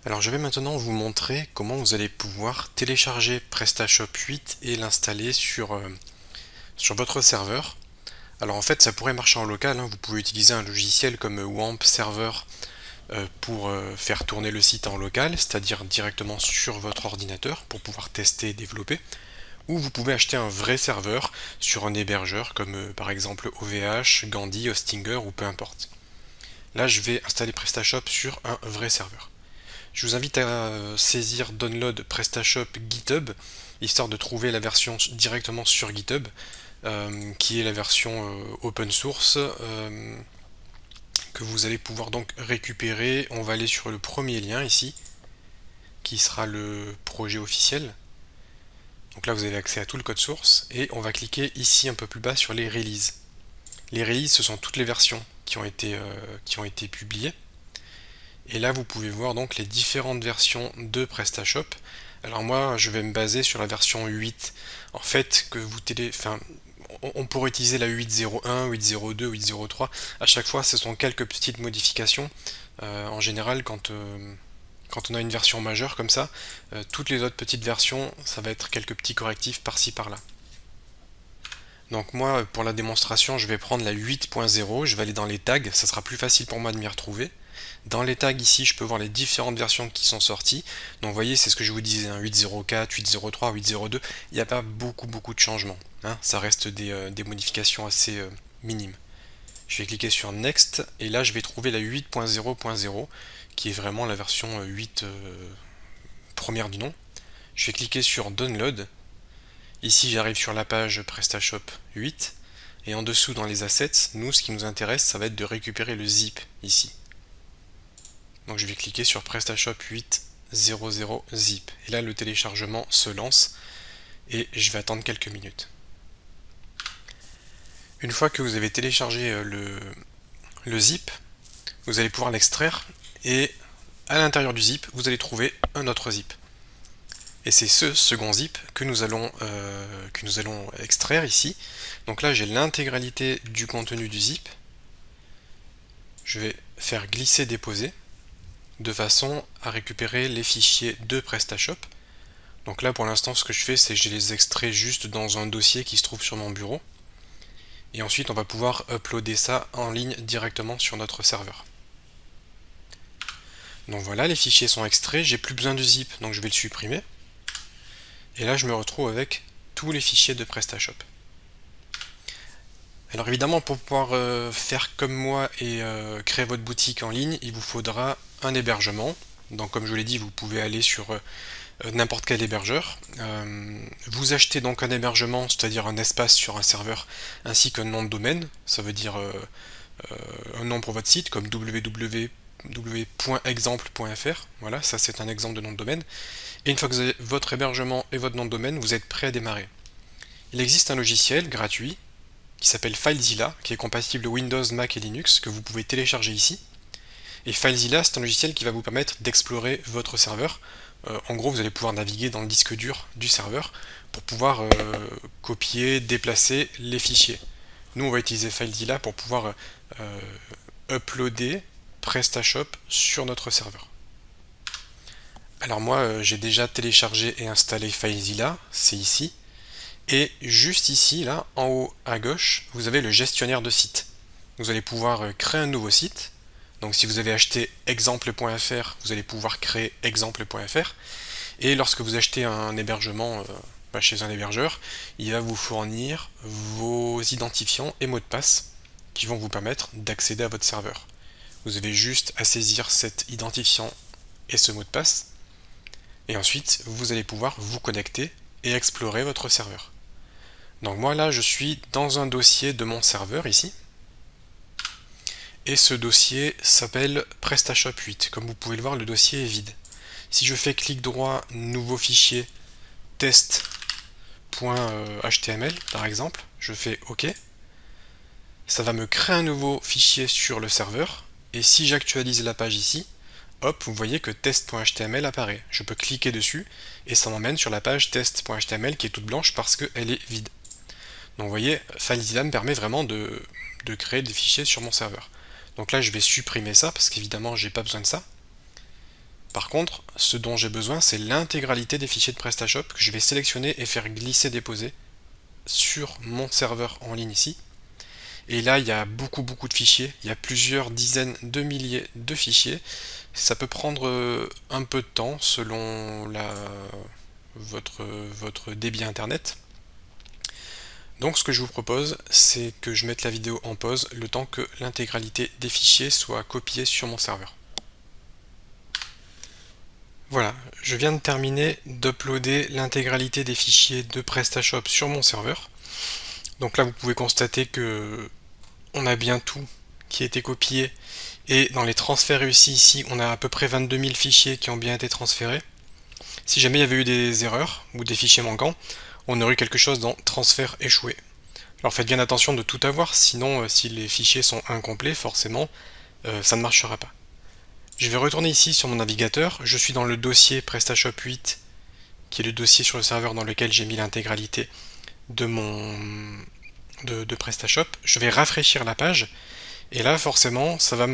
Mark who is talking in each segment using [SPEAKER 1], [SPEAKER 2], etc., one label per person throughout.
[SPEAKER 1] Alors je vais maintenant vous montrer comment vous allez pouvoir télécharger PrestaShop 8 et l'installer sur votre serveur. Alors en fait ça pourrait marcher en local, hein. Vous pouvez utiliser un logiciel comme WAMP Server pour faire tourner le site en local, c'est-à-dire directement sur votre ordinateur pour pouvoir tester et développer. Ou vous pouvez acheter un vrai serveur sur un hébergeur comme par exemple OVH, Gandhi, Hostinger ou peu importe. Là je vais installer PrestaShop sur un vrai serveur. Je vous invite à saisir Download PrestaShop GitHub, histoire de trouver la version directement sur GitHub, qui est la version open source, que vous allez pouvoir donc récupérer. On va aller sur le premier lien ici, qui sera le projet officiel. Donc là vous avez accès à tout le code source, et on va cliquer ici un peu plus bas sur les releases. Les releases, ce sont toutes les versions qui ont été publiées. Et là, vous pouvez voir donc les différentes versions de PrestaShop. Alors moi, je vais me baser sur la version 8. En fait, on pourrait utiliser la 8.01, 8.02, 8.03. À chaque fois, ce sont quelques petites modifications. En général, quand on a une version majeure comme ça, toutes les autres petites versions, ça va être quelques petits correctifs par-ci par-là. Donc moi, pour la démonstration, je vais prendre la 8.0, je vais aller dans les tags, ça sera plus facile pour moi de m'y retrouver. Dans les tags ici, je peux voir les différentes versions qui sont sorties. Donc vous voyez, c'est ce que je vous disais, hein, 8.04, 8.03, 8.02, il n'y a pas beaucoup de changements, hein. Ça reste des modifications assez minimes. Je vais cliquer sur Next, et là je vais trouver la 8.0.0, qui est vraiment la version 8 première du nom. Je vais cliquer sur Download. Ici j'arrive sur la page PrestaShop 8, et en dessous dans les assets, nous ce qui nous intéresse, ça va être de récupérer le zip ici. Donc je vais cliquer sur PrestaShop 8.00 zip. Et là le téléchargement se lance et je vais attendre quelques minutes. Une fois que vous avez téléchargé le zip, vous allez pouvoir l'extraire et à l'intérieur du zip, vous allez trouver un autre zip. Et c'est ce second zip que nous allons extraire ici. Donc là j'ai l'intégralité du contenu du zip. Je vais faire glisser-déposer de façon à récupérer les fichiers de PrestaShop. Donc là pour l'instant ce que je fais c'est que je les extrais juste dans un dossier qui se trouve sur mon bureau. Et ensuite on va pouvoir uploader ça en ligne directement sur notre serveur. Donc voilà, les fichiers sont extraits, j'ai plus besoin du zip donc je vais le supprimer. Et là je me retrouve avec tous les fichiers de PrestaShop. Alors évidemment pour pouvoir faire comme moi et créer votre boutique en ligne, il vous faudra un hébergement. Donc comme je vous l'ai dit, vous pouvez aller sur n'importe quel hébergeur. Vous achetez donc un hébergement, c'est-à-dire un espace sur un serveur, ainsi qu'un nom de domaine, ça veut dire un nom pour votre site, comme www.exemple.fr. Voilà, ça c'est un exemple de nom de domaine. Et une fois que vous avez votre hébergement et votre nom de domaine, vous êtes prêt à démarrer. Il existe un logiciel gratuit qui s'appelle FileZilla, qui est compatible Windows, Mac et Linux, que vous pouvez télécharger ici. Et FileZilla, c'est un logiciel qui va vous permettre d'explorer votre serveur. En gros, vous allez pouvoir naviguer dans le disque dur du serveur pour pouvoir copier, déplacer les fichiers. Nous, on va utiliser FileZilla pour pouvoir uploader PrestaShop sur notre serveur. Alors moi, j'ai déjà téléchargé et installé FileZilla, c'est ici. Et juste ici, là, en haut à gauche, vous avez le gestionnaire de site. Vous allez pouvoir créer un nouveau site. Donc si vous avez acheté exemple.fr, vous allez pouvoir créer exemple.fr. Et lorsque vous achetez un hébergement chez un hébergeur, il va vous fournir vos identifiants et mots de passe qui vont vous permettre d'accéder à votre serveur. Vous avez juste à saisir cet identifiant et ce mot de passe. Et ensuite, vous allez pouvoir vous connecter et explorer votre serveur. Donc moi là, je suis dans un dossier de mon serveur ici. Et ce dossier s'appelle PrestaShop 8. Comme vous pouvez le voir, le dossier est vide. Si je fais clic droit, nouveau fichier, test.html par exemple, je fais OK. Ça va me créer un nouveau fichier sur le serveur. Et si j'actualise la page ici, hop, vous voyez que test.html apparaît. Je peux cliquer dessus et ça m'emmène sur la page test.html qui est toute blanche parce qu'elle est vide. Donc vous voyez, FileZilla me permet vraiment de créer des fichiers sur mon serveur. Donc là je vais supprimer ça parce qu'évidemment j'ai pas besoin de ça. Par contre, ce dont j'ai besoin, c'est l'intégralité des fichiers de PrestaShop que je vais sélectionner et faire glisser-déposer sur mon serveur en ligne ici. Et là, il y a beaucoup de fichiers, il y a plusieurs dizaines de milliers de fichiers. Ça peut prendre un peu de temps selon votre débit internet. Donc ce que je vous propose, c'est que je mette la vidéo en pause le temps que l'intégralité des fichiers soit copiée sur mon serveur. Voilà, je viens de terminer d'uploader l'intégralité des fichiers de PrestaShop sur mon serveur. Donc là, vous pouvez constater que on a bien tout qui a été copié, et dans les transferts réussis ici, on a à peu près 22 000 fichiers qui ont bien été transférés. Si jamais il y avait eu des erreurs ou des fichiers manquants, on aurait eu quelque chose dans transfert échoué. Alors faites bien attention de tout avoir, sinon si les fichiers sont incomplets, forcément, ça ne marchera pas. Je vais retourner ici sur mon navigateur, je suis dans le dossier PrestaShop 8, qui est le dossier sur le serveur dans lequel j'ai mis l'intégralité de PrestaShop. Je vais rafraîchir la page, et là forcément ça va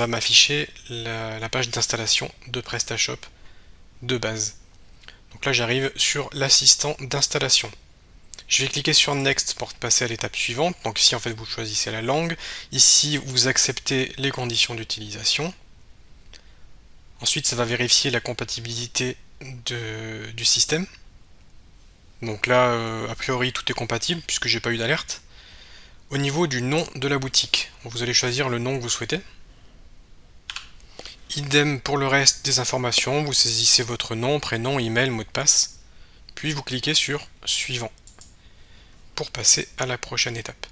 [SPEAKER 1] m'afficher la page d'installation de PrestaShop de base. Donc là j'arrive sur l'assistant d'installation. Je vais cliquer sur Next pour passer à l'étape suivante. Donc ici en fait vous choisissez la langue, ici vous acceptez les conditions d'utilisation. Ensuite ça va vérifier la compatibilité du système. Donc là a priori tout est compatible puisque j'ai pas eu d'alerte. Au niveau du nom de la boutique, vous allez choisir le nom que vous souhaitez. Idem pour le reste des informations, vous saisissez votre nom, prénom, email, mot de passe, puis vous cliquez sur Suivant pour passer à la prochaine étape.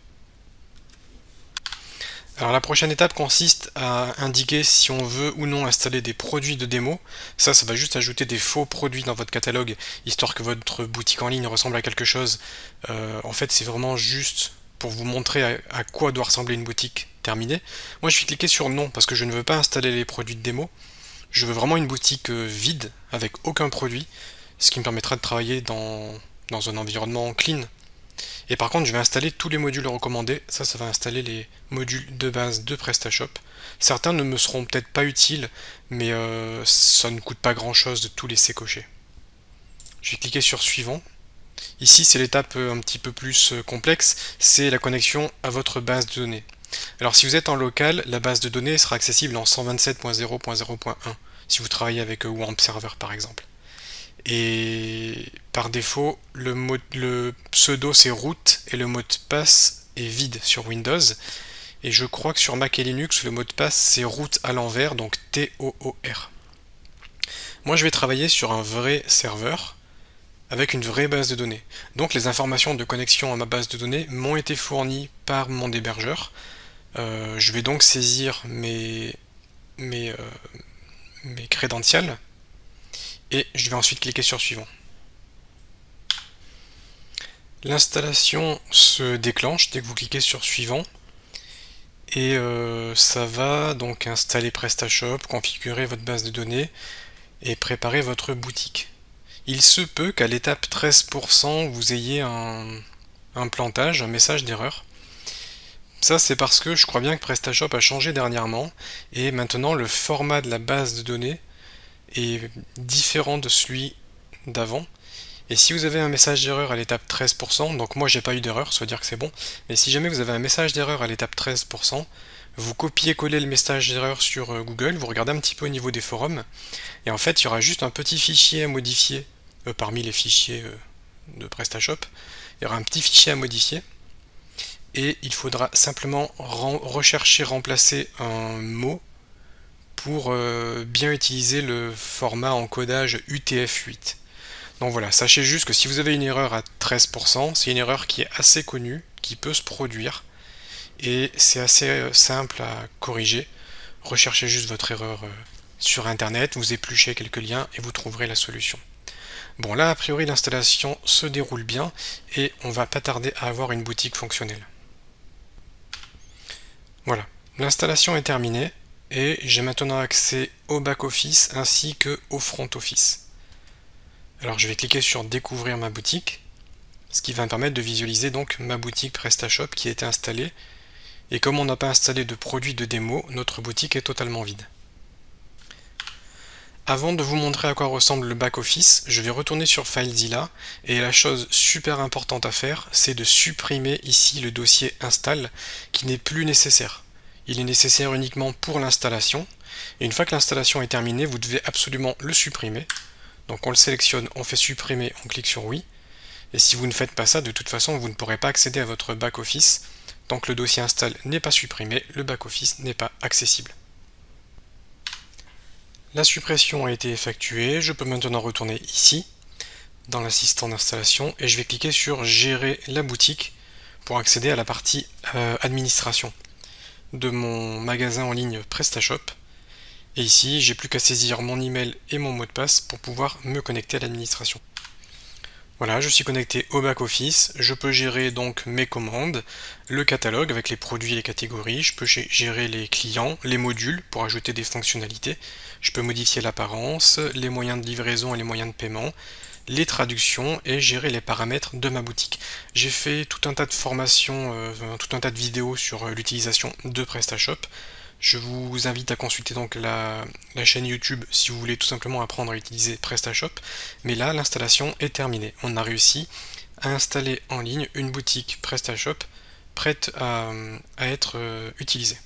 [SPEAKER 1] Alors la prochaine étape consiste à indiquer si on veut ou non installer des produits de démo. Ça va juste ajouter des faux produits dans votre catalogue, histoire que votre boutique en ligne ressemble à quelque chose. En fait, c'est vraiment juste pour vous montrer à quoi doit ressembler une boutique terminée. Moi, je vais cliquer sur non, parce que je ne veux pas installer les produits de démo. Je veux vraiment une boutique vide, avec aucun produit, ce qui me permettra de travailler dans un environnement clean. Et par contre, je vais installer tous les modules recommandés. Ça va installer les modules de base de PrestaShop. Certains ne me seront peut-être pas utiles, mais ça ne coûte pas grand-chose de tout laisser cocher. Je vais cliquer sur Suivant. Ici, c'est l'étape un petit peu plus complexe, c'est la connexion à votre base de données. Alors si vous êtes en local, la base de données sera accessible en 127.0.0.1, si vous travaillez avec WAMP Server par exemple. Et par défaut, le pseudo c'est root et le mot de passe est vide sur Windows. Et je crois que sur Mac et Linux, le mot de passe c'est root à l'envers, donc T-O-O-R. Moi je vais travailler sur un vrai serveur avec une vraie base de données. Donc les informations de connexion à ma base de données m'ont été fournies par mon hébergeur. Je vais donc saisir mes crédentials et je vais ensuite cliquer sur Suivant. L'installation se déclenche dès que vous cliquez sur Suivant et ça va donc installer PrestaShop, configurer votre base de données et préparer votre boutique. Il se peut qu'à l'étape 13% vous ayez un plantage, un message d'erreur. Ça c'est parce que je crois bien que PrestaShop a changé dernièrement et maintenant le format de la base de données est différent de celui d'avant. Et si vous avez un message d'erreur à l'étape 13%, donc moi j'ai pas eu d'erreur, ça veut dire que c'est bon, mais si jamais vous avez un message d'erreur à l'étape 13%, vous copiez-collez le message d'erreur sur Google, vous regardez un petit peu au niveau des forums, et en fait il y aura juste un petit fichier à modifier parmi les fichiers de PrestaShop, il y aura un petit fichier à modifier, et il faudra simplement remplacer un mot pour bien utiliser le format encodage UTF-8. Donc voilà, sachez juste que si vous avez une erreur à 13%, c'est une erreur qui est assez connue, qui peut se produire, et c'est assez simple à corriger. Recherchez juste votre erreur sur internet, vous épluchez quelques liens et vous trouverez la solution. Bon là a priori l'installation se déroule bien et on va pas tarder à avoir une boutique fonctionnelle. Voilà, l'installation est terminée et j'ai maintenant accès au back-office ainsi que au front-office. Alors je vais cliquer sur Découvrir ma boutique, ce qui va me permettre de visualiser donc ma boutique PrestaShop qui a été installée. Et comme on n'a pas installé de produit de démo, notre boutique est totalement vide. Avant de vous montrer à quoi ressemble le back-office, je vais retourner sur FileZilla et la chose super importante à faire, c'est de supprimer ici le dossier install qui n'est plus nécessaire. Il est nécessaire uniquement pour l'installation et une fois que l'installation est terminée, vous devez absolument le supprimer. Donc on le sélectionne, on fait supprimer, on clique sur oui. Et si vous ne faites pas ça, de toute façon, vous ne pourrez pas accéder à votre back-office. Tant que le dossier install n'est pas supprimé, le back-office n'est pas accessible. La suppression a été effectuée, je peux maintenant retourner ici, dans l'assistant d'installation, et je vais cliquer sur Gérer la boutique pour accéder à la partie administration de mon magasin en ligne PrestaShop. Et ici, j'ai plus qu'à saisir mon email et mon mot de passe pour pouvoir me connecter à l'administration. Voilà, je suis connecté au back-office, je peux gérer donc mes commandes, le catalogue avec les produits et les catégories, je peux gérer les clients, les modules pour ajouter des fonctionnalités, je peux modifier l'apparence, les moyens de livraison et les moyens de paiement, les traductions et gérer les paramètres de ma boutique. J'ai fait tout un tas de formations, tout un tas de vidéos sur l'utilisation de PrestaShop. Je vous invite à consulter donc la chaîne YouTube si vous voulez tout simplement apprendre à utiliser PrestaShop. Mais là, l'installation est terminée. On a réussi à installer en ligne une boutique PrestaShop prête à être utilisée.